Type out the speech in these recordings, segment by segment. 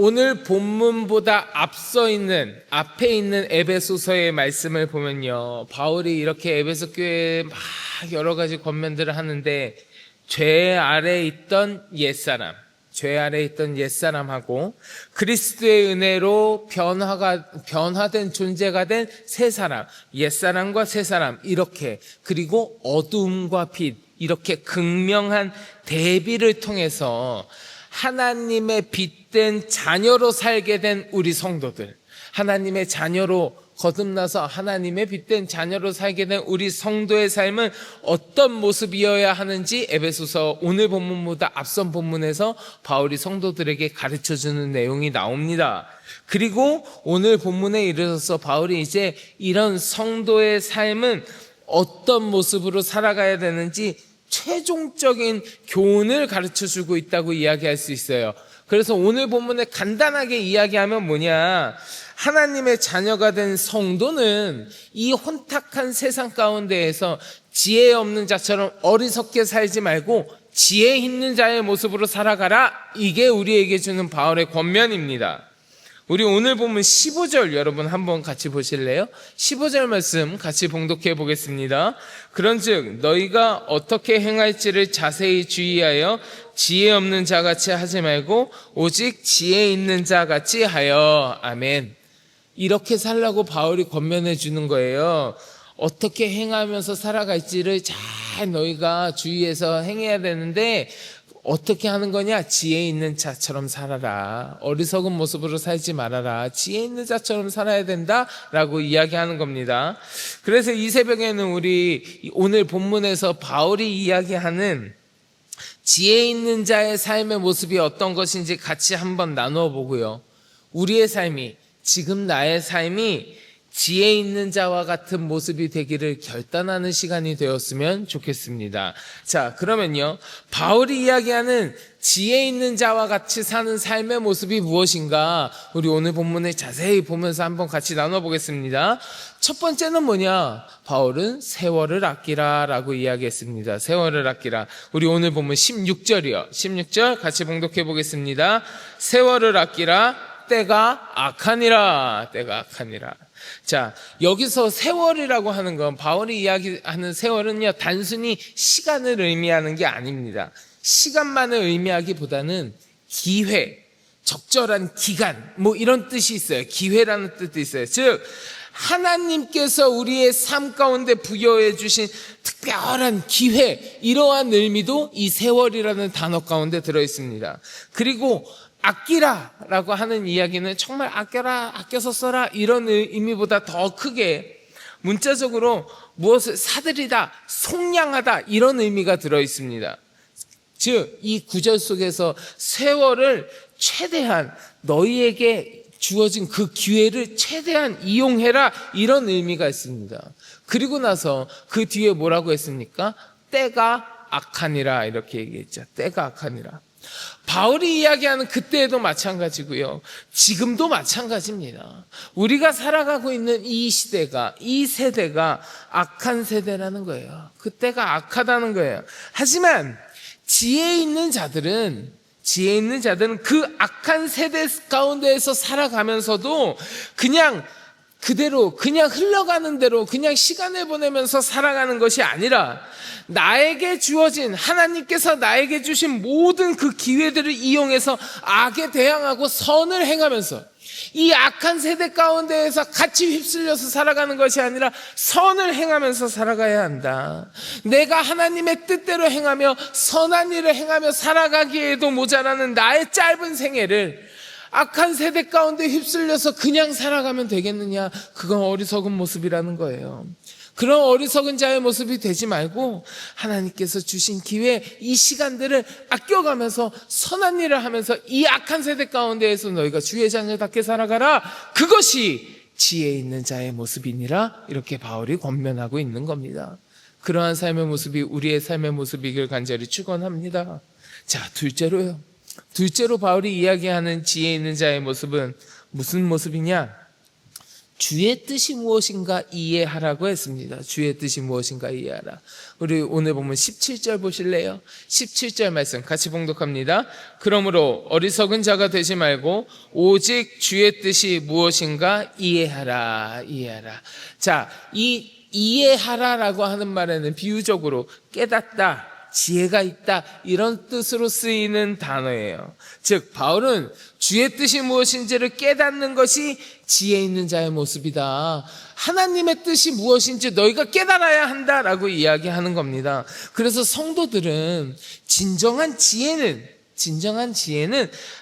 오늘 본문보다 앞에 있는 에베소서의 말씀을 보면요, 바울이 이렇게 에베소 교회에 막 여러 가지 권면들을 하는데, 죄 아래 있던 옛사람하고 그리스도의 은혜로 변화된 존재가 된 새 사람, 옛사람과 새 사람, 이렇게, 그리고 어두움과 빛, 이렇게 극명한 대비를 통해서 하나님의 빛된 자녀로 살게 된 우리 성도들, 하나님의 자녀로 거듭나서 하나님의 빛된 자녀로 살게 된 우리 성도의 삶은 어떤 모습이어야 하는지 에베소서 오늘 본문보다 앞선 본문에서 바울이 성도들에게 가르쳐주는 내용이 나옵니다. 그리고 오늘 본문에 이르러서 바울이 이제 이런 성도의 삶은 어떤 모습으로 살아가야 되는지 최종적인 교훈을 가르쳐주고 있다고 이야기할 수 있어요. 그래서 오늘 본문에 간단하게 이야기하면 뭐냐, 하나님의 자녀가 된 성도는 이 혼탁한 세상 가운데에서 지혜 없는 자처럼 어리석게 살지 말고 지혜 있는 자의 모습으로 살아가라. 이게 우리에게 주는 바울의 권면입니다. 우리 오늘 본문 15절 여러분 한번 같이 보실래요? 15절 말씀 같이 봉독해 보겠습니다. 그런즉 너희가 어떻게 행할지를 자세히 주의하여 지혜 없는 자같이 하지 말고 오직 지혜 있는 자같이 하여. 아멘. 이렇게 살라고 바울이 권면해 주는 거예요. 어떻게 행하면서 살아갈지를 잘 너희가 주의해서 행해야 되는데, 어떻게 하는 거냐? 지혜 있는 자처럼 살아라. 어리석은 모습으로 살지 말아라. 지혜 있는 자처럼 살아야 된다라고 이야기하는 겁니다. 그래서 이 새벽에는 우리 오늘 본문에서 바울이 이야기하는 지혜 있는 자의 삶의 모습이 어떤 것인지 같이 한번 나누어 보고요, 우리의 삶이, 지금 나의 삶이 지혜 있는 자와 같은 모습이 되기를 결단하는 시간이 되었으면 좋겠습니다. 자, 그러면요, 바울이 이야기하는 지혜 있는 자와 같이 사는 삶의 모습이 무엇인가, 우리 오늘 본문을 자세히 보면서 한번 같이 나눠보겠습니다. 첫 번째는 뭐냐? 바울은 세월을 아끼라 라고 이야기했습니다. 세월을 아끼라. 우리 오늘 본문 16절이요. 16절 같이 봉독해 보겠습니다. 세월을 아끼라. 때가 악하니라. 자, 여기서 세월이라고 하는 건, 바울이 이야기하는 세월은요, 단순히 시간을 의미하는 게 아닙니다. 시간만을 의미하기보다는 기회, 적절한 기간, 뭐 이런 뜻이 있어요. 기회라는 뜻도 있어요. 즉, 하나님께서 우리의 삶 가운데 부여해 주신 특별한 기회, 이러한 의미도 이 세월이라는 단어 가운데 들어 있습니다. 그리고 아끼라라고 하는 이야기는 정말 아껴라, 아껴서 써라, 이런 의미보다 더 크게 문자적으로 무엇을 사들이다, 속량하다, 이런 의미가 들어 있습니다. 즉, 이 구절 속에서 세월을 최대한, 너희에게 주어진 그 기회를 최대한 이용해라, 이런 의미가 있습니다. 그리고 나서 그 뒤에 뭐라고 했습니까? 때가 악하니라, 이렇게 얘기했죠. 때가 악하니라. 바울이 이야기하는 그때에도 마찬가지고요, 지금도 마찬가지입니다. 우리가 살아가고 있는 이 시대가, 이 세대가 악한 세대라는 거예요. 그때가 악하다는 거예요. 하지만 지혜 있는 자들은 그 악한 세대 가운데에서 살아가면서도 그냥 그대로, 그냥 흘러가는 대로, 그냥 시간을 보내면서 살아가는 것이 아니라, 나에게 주어진, 하나님께서 나에게 주신 모든 그 기회들을 이용해서 악에 대항하고 선을 행하면서, 이 악한 세대 가운데에서 같이 휩쓸려서 살아가는 것이 아니라 선을 행하면서 살아가야 한다. 내가 하나님의 뜻대로 행하며 선한 일을 행하며 살아가기에도 모자라는 나의 짧은 생애를 악한 세대 가운데 휩쓸려서 그냥 살아가면 되겠느냐? 그건 어리석은 모습이라는 거예요. 그런 어리석은 자의 모습이 되지 말고, 하나님께서 주신 기회, 이 시간들을 아껴가면서 선한 일을 하면서 이 악한 세대 가운데에서 너희가 주의 자녀답게 살아가라. 그것이 지혜 있는 자의 모습이니라. 이렇게 바울이 권면하고 있는 겁니다. 그러한 삶의 모습이 우리의 삶의 모습이길 간절히 축원합니다. 자, 둘째로 바울이 이야기하는 지혜 있는 자의 모습은 무슨 모습이냐? 주의 뜻이 무엇인가 이해하라고 했습니다. 주의 뜻이 무엇인가 이해하라. 우리 오늘 보면 17절 보실래요? 17절 말씀 같이 봉독합니다. 그러므로 어리석은 자가 되지 말고 오직 주의 뜻이 무엇인가 이해하라. 자, 이 이해하라라고 하는 말에는 비유적으로 깨닫다, 지혜가 있다 이런 뜻으로 쓰이는 단어예요. 즉 바울은 주의 뜻이 무엇인지를 깨닫는 것이 지혜 있는 자의 모습이다. 하나님의 뜻이 무엇인지 너희가 깨달아야 한다라고 이야기하는 겁니다. 그래서 성도들은 진정한 지혜는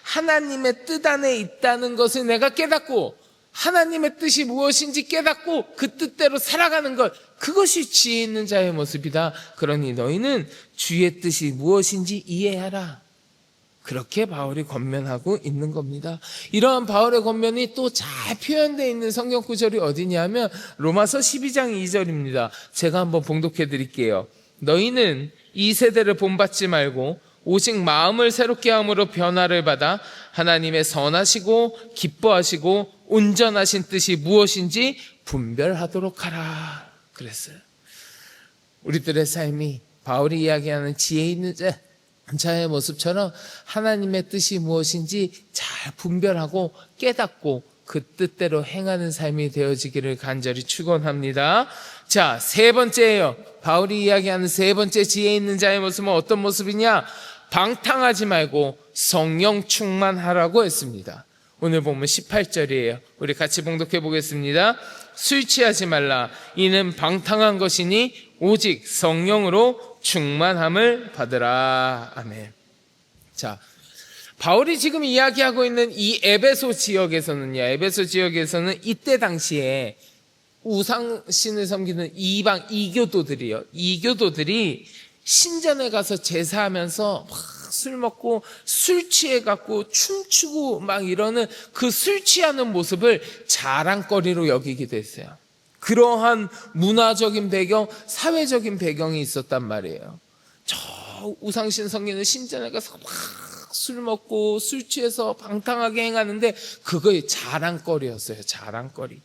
하나님의 뜻 안에 있다는 것을 내가 깨닫고 하나님의 뜻이 무엇인지 깨닫고 그 뜻대로 살아가는 것, 그것이 지혜 있는 자의 모습이다. 그러니 너희는 주의 뜻이 무엇인지 이해하라. 그렇게 바울이 권면하고 있는 겁니다. 이러한 바울의 권면이 또 잘 표현되어 있는 성경 구절이 어디냐면 로마서 12장 2절입니다. 제가 한번 봉독해 드릴게요. 너희는 이 세대를 본받지 말고 오직 마음을 새롭게 함으로 변화를 받아 하나님의 선하시고 기뻐하시고 온전하신 뜻이 무엇인지 분별하도록 하라 그랬어요. 우리들의 삶이 바울이 이야기하는 지혜 있는 자의 모습처럼 하나님의 뜻이 무엇인지 잘 분별하고 깨닫고 그 뜻대로 행하는 삶이 되어지기를 간절히 축원합니다. 자, 세 번째예요. 바울이 이야기하는 세 번째 지혜 있는 자의 모습은 어떤 모습이냐? 방탕하지 말고 성령 충만하라고 했습니다. 오늘 보면 18절이에요. 우리 같이 봉독해 보겠습니다. 술 취하지 말라. 이는 방탕한 것이니 오직 성령으로 충만함을 받으라. 아멘. 자, 바울이 지금 이야기하고 있는 이 에베소 지역에서는 이때 당시에 우상신을 섬기는 이방 이교도들이 신전에 가서 제사하면서 막 술 먹고 술 취해갖고 춤추고 막 이러는 그 술 취하는 모습을 자랑거리로 여기기도 했어요. 그러한 문화적인 배경, 사회적인 배경이 있었단 말이에요. 저 우상신 섬기는 신전에 가서 막 술 먹고 술 취해서 방탕하게 행하는데 그거의 자랑거리였어요. 자랑거리.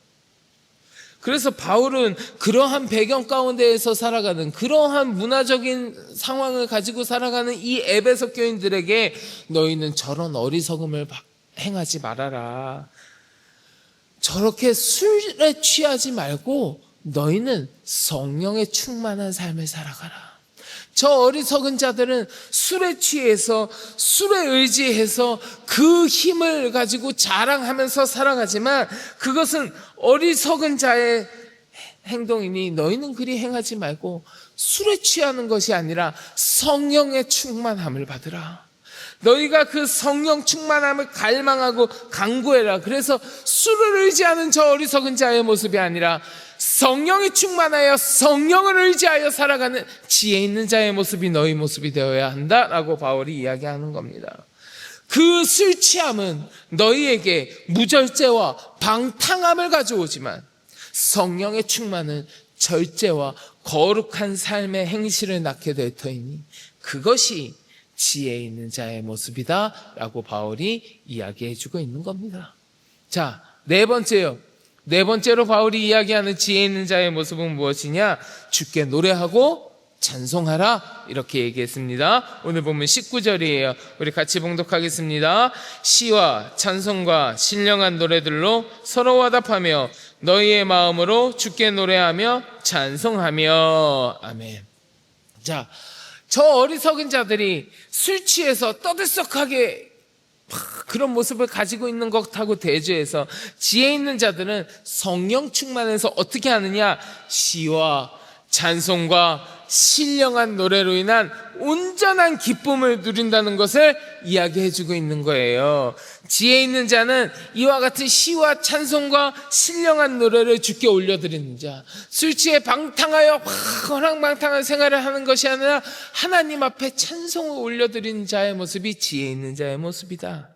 그래서 바울은 그러한 배경 가운데에서 살아가는, 그러한 문화적인 상황을 가지고 살아가는 이 에베소 교인들에게 너희는 저런 어리석음을 행하지 말아라. 저렇게 술에 취하지 말고 너희는 성령에 충만한 삶을 살아가라. 저 어리석은 자들은 술에 취해서, 술에 의지해서 그 힘을 가지고 자랑하면서 살아가지만 그것은 어리석은 자의 행동이니 너희는 그리 행하지 말고 술에 취하는 것이 아니라 성령의 충만함을 받으라. 너희가 그 성령 충만함을 갈망하고 간구해라. 그래서 술을 의지하는 저 어리석은 자의 모습이 아니라 성령이 충만하여 성령을 의지하여 살아가는 지혜 있는 자의 모습이 너희 모습이 되어야 한다라고 바울이 이야기하는 겁니다. 그 술 취함은 너희에게 무절제와 방탕함을 가져오지만 성령의 충만은 절제와 거룩한 삶의 행실을 낳게 될 터이니 그것이 지혜 있는 자의 모습이다 라고 바울이 이야기해 주고 있는 겁니다. 자, 네 번째로 바울이 이야기하는 지혜 있는 자의 모습은 무엇이냐? 주께 노래하고 찬송하라 이렇게 얘기했습니다. 오늘 보면 19절이에요. 우리 같이 봉독하겠습니다. 시와 찬송과 신령한 노래들로 서로 화답하며 너희의 마음으로 주께 노래하며 찬송하며. 아멘. 자, 저 어리석은 자들이 술 취해서 떠들썩하게 그런 모습을 가지고 있는 것하고 대조해서 지혜 있는 자들은 성령 충만해서 어떻게 하느냐? 시와 찬송과 신령한 노래로 인한 온전한 기쁨을 누린다는 것을 이야기해주고 있는 거예요. 지혜 있는 자는 이와 같은 시와 찬송과 신령한 노래를 주께 올려드리는 자, 술 취해 방탕하여 허랑방탕한 생활을 하는 것이 아니라 하나님 앞에 찬송을 올려드리는 자의 모습이 지혜 있는 자의 모습이다.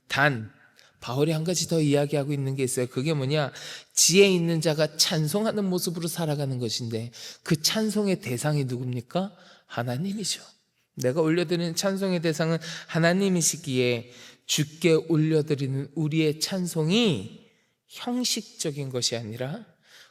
단 바울이 한 가지 더 이야기하고 있는 게 있어요. 그게 뭐냐? 지혜 있는 자가 찬송하는 모습으로 살아가는 것인데 그 찬송의 대상이 누굽니까? 하나님이죠. 내가 올려드리는 찬송의 대상은 하나님이시기에 주께 올려드리는 우리의 찬송이 형식적인 것이 아니라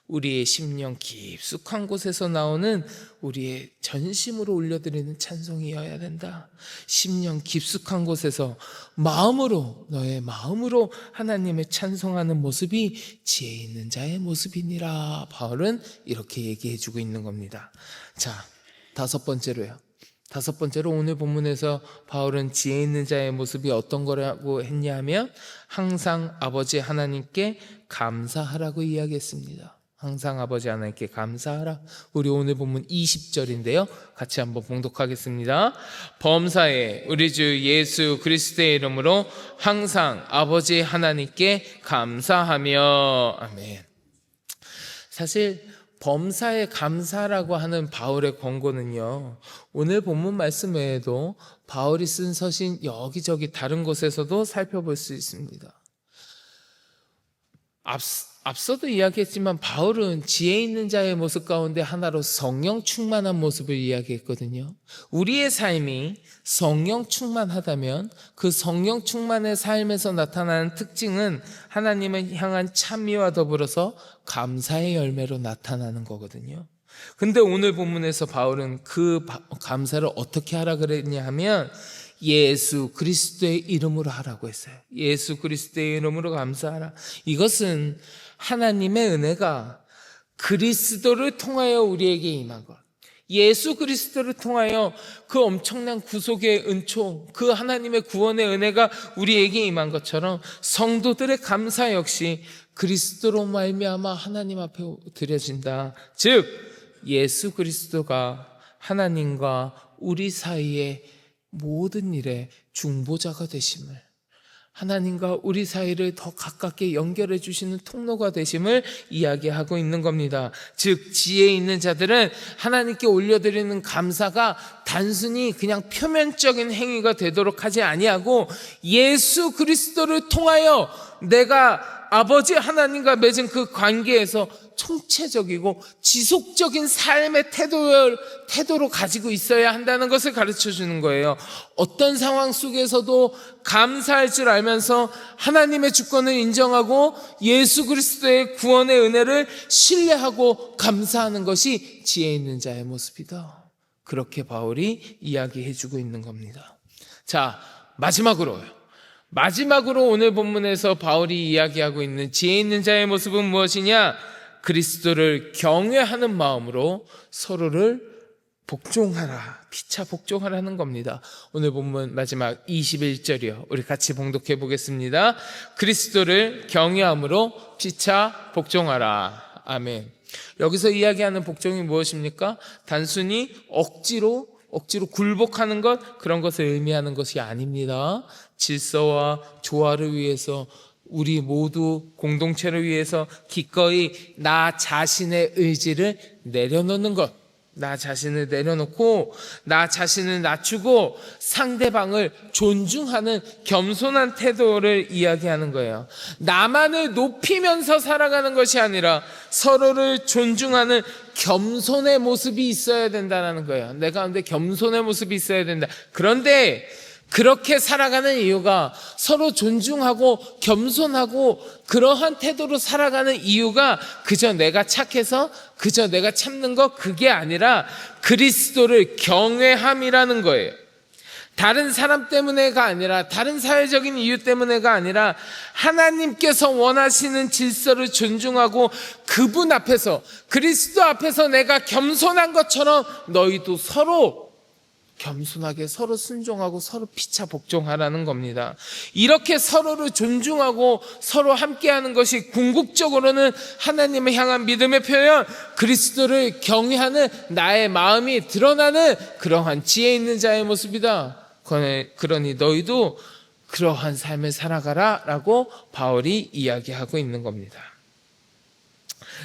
우리의 심령 깊숙한 곳에서 나오는 우리의 전심으로 올려드리는 찬송이어야 된다. 심령 깊숙한 곳에서 마음으로, 너의 마음으로 하나님을 찬송하는 모습이 지혜 있는 자의 모습이니라. 바울은 이렇게 얘기해 주고 있는 겁니다. 자, 다섯 번째로 오늘 본문에서 바울은 지혜 있는 자의 모습이 어떤 거라고 했냐면 항상 아버지 하나님께 감사하라고 이야기했습니다. 항상 아버지 하나님께 감사하라. 우리 오늘 본문 20절인데요. 같이 한번 봉독하겠습니다. 범사에 우리 주 예수 그리스도의 이름으로 항상 아버지 하나님께 감사하며. 아멘. 사실 범사에 감사라고 하는 바울의 권고는요, 오늘 본문 말씀 외에도 바울이 쓴 서신 여기저기 다른 곳에서도 살펴볼 수 있습니다. 앞서도 이야기했지만 바울은 지혜 있는 자의 모습 가운데 하나로 성령 충만한 모습을 이야기했거든요. 우리의 삶이 성령 충만하다면 그 성령 충만의 삶에서 나타나는 특징은 하나님을 향한 찬미와 더불어서 감사의 열매로 나타나는 거거든요. 근데 오늘 본문에서 바울은 그 감사를 어떻게 하라 그랬냐 하면 예수 그리스도의 이름으로 하라고 했어요. 예수 그리스도의 이름으로 감사하라. 이것은 하나님의 은혜가 그리스도를 통하여 우리에게 임한 것, 예수 그리스도를 통하여 그 엄청난 구속의 은총, 그 하나님의 구원의 은혜가 우리에게 임한 것처럼 성도들의 감사 역시 그리스도로 말미암아 하나님 앞에 드려진다. 즉 예수 그리스도가 하나님과 우리 사이의 모든 일의 중보자가 되심을, 하나님과 우리 사이를 더 가깝게 연결해 주시는 통로가 되심을 이야기하고 있는 겁니다. 즉 지혜 있는 자들은 하나님께 올려드리는 감사가 단순히 그냥 표면적인 행위가 되도록 하지 아니하고 예수 그리스도를 통하여 내가 아버지 하나님과 맺은 그 관계에서 총체적이고 지속적인 삶의 태도로 가지고 있어야 한다는 것을 가르쳐 주는 거예요. 어떤 상황 속에서도 감사할 줄 알면서 하나님의 주권을 인정하고 예수 그리스도의 구원의 은혜를 신뢰하고 감사하는 것이 지혜 있는 자의 모습이다. 그렇게 바울이 이야기해 주고 있는 겁니다. 자, 마지막으로 오늘 본문에서 바울이 이야기하고 있는 지혜 있는 자의 모습은 무엇이냐? 그리스도를 경외하는 마음으로 서로를 복종하라, 피차 복종하라는 겁니다. 오늘 본문 마지막 21절이요. 우리 같이 봉독해 보겠습니다. 그리스도를 경외함으로 피차 복종하라. 아멘. 여기서 이야기하는 복종이 무엇입니까? 단순히 억지로 굴복하는 것, 그런 것을 의미하는 것이 아닙니다. 질서와 조화를 위해서, 우리 모두 공동체를 위해서 기꺼이 나 자신의 의지를 내려놓는 것, 나 자신을 내려놓고 나 자신을 낮추고 상대방을 존중하는 겸손한 태도를 이야기하는 거예요. 나만을 높이면서 살아가는 것이 아니라 서로를 존중하는 겸손의 모습이 있어야 된다는 거예요. 내 가운데 겸손의 모습이 있어야 된다. 그런데 그렇게 살아가는 이유가, 서로 존중하고 겸손하고 그러한 태도로 살아가는 이유가 그저 내가 착해서, 그저 내가 참는 것, 그게 아니라 그리스도를 경외함이라는 거예요. 다른 사람 때문에가 아니라, 다른 사회적인 이유 때문에가 아니라 하나님께서 원하시는 질서를 존중하고 그분 앞에서, 그리스도 앞에서 내가 겸손한 것처럼 너희도 서로 겸손하게 서로 순종하고 서로 피차 복종하라는 겁니다. 이렇게 서로를 존중하고 서로 함께하는 것이 궁극적으로는 하나님을 향한 믿음의 표현, 그리스도를 경외하는 나의 마음이 드러나는 그러한 지혜 있는 자의 모습이다. 그러니 너희도 그러한 삶을 살아가라 라고 바울이 이야기하고 있는 겁니다.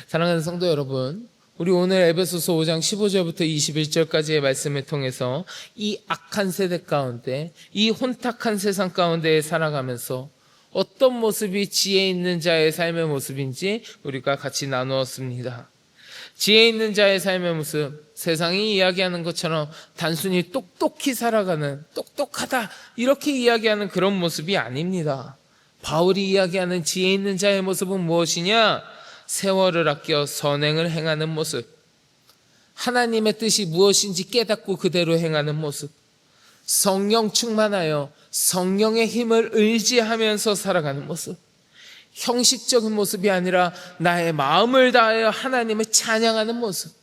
사랑하는 성도 여러분, 우리 오늘 에베소서 5장 15절부터 21절까지의 말씀을 통해서 이 악한 세대 가운데, 이 혼탁한 세상 가운데 살아가면서 어떤 모습이 지혜 있는 자의 삶의 모습인지 우리가 같이 나누었습니다. 지혜 있는 자의 삶의 모습, 세상이 이야기하는 것처럼 단순히 똑똑히 살아가는, 똑똑하다 이렇게 이야기하는 그런 모습이 아닙니다. 바울이 이야기하는 지혜 있는 자의 모습은 무엇이냐? 세월을 아껴 선행을 행하는 모습, 하나님의 뜻이 무엇인지 깨닫고 그대로 행하는 모습, 성령 충만하여 성령의 힘을 의지하면서 살아가는 모습, 형식적인 모습이 아니라 나의 마음을 다하여 하나님을 찬양하는 모습,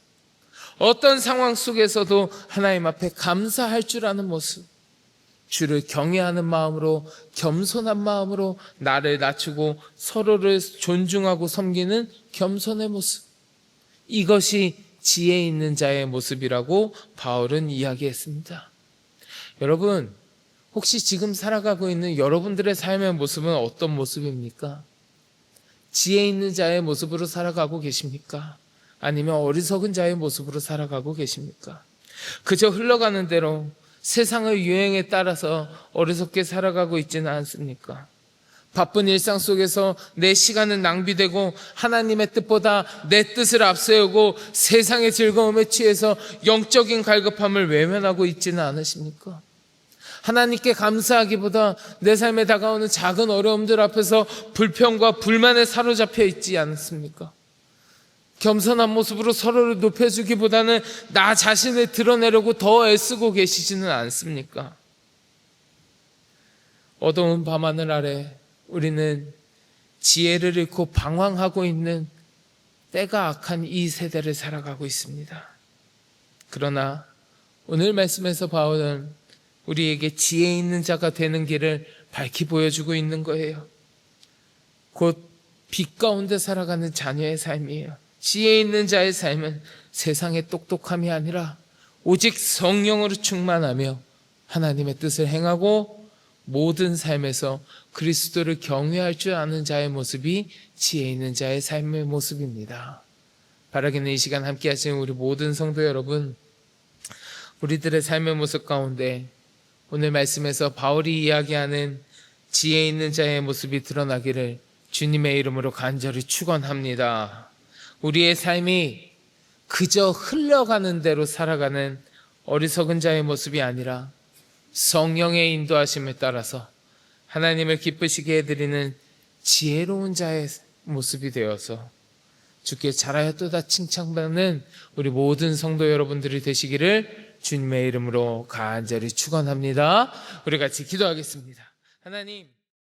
어떤 상황 속에서도 하나님 앞에 감사할 줄 아는 모습, 주를 경외하는 마음으로, 겸손한 마음으로 나를 낮추고 서로를 존중하고 섬기는 겸손의 모습, 이것이 지혜 있는 자의 모습이라고 바울은 이야기했습니다. 여러분, 혹시 지금 살아가고 있는 여러분들의 삶의 모습은 어떤 모습입니까? 지혜 있는 자의 모습으로 살아가고 계십니까? 아니면 어리석은 자의 모습으로 살아가고 계십니까? 그저 흘러가는 대로 세상의 유행에 따라서 어리석게 살아가고 있지는 않습니까? 바쁜 일상 속에서 내 시간은 낭비되고 하나님의 뜻보다 내 뜻을 앞세우고 세상의 즐거움에 취해서 영적인 갈급함을 외면하고 있지는 않으십니까? 하나님께 감사하기보다 내 삶에 다가오는 작은 어려움들 앞에서 불평과 불만에 사로잡혀 있지 않습니까? 겸손한 모습으로 서로를 높여주기보다는 나 자신을 드러내려고 더 애쓰고 계시지는 않습니까? 어두운 밤하늘 아래 우리는 지혜를 잃고 방황하고 있는 때가 악한 이 세대를 살아가고 있습니다. 그러나 오늘 말씀에서 바울은 우리에게 지혜 있는 자가 되는 길을 밝히 보여주고 있는 거예요. 곧 빛 가운데 살아가는 자녀의 삶이에요. 지혜 있는 자의 삶은 세상의 똑똑함이 아니라 오직 성령으로 충만하며 하나님의 뜻을 행하고 모든 삶에서 그리스도를 경외할 줄 아는 자의 모습이 지혜 있는 자의 삶의 모습입니다. 바라기는 이 시간 함께 하시는 우리 모든 성도 여러분, 우리들의 삶의 모습 가운데 오늘 말씀에서 바울이 이야기하는 지혜 있는 자의 모습이 드러나기를 주님의 이름으로 간절히 축원합니다. 우리의 삶이 그저 흘러가는 대로 살아가는 어리석은 자의 모습이 아니라 성령의 인도하심에 따라서 하나님을 기쁘시게 해드리는 지혜로운 자의 모습이 되어서 주께 잘하였도다 칭찬받는 우리 모든 성도 여러분들이 되시기를 주님의 이름으로 간절히 축원합니다. 우리 같이 기도하겠습니다. 하나님,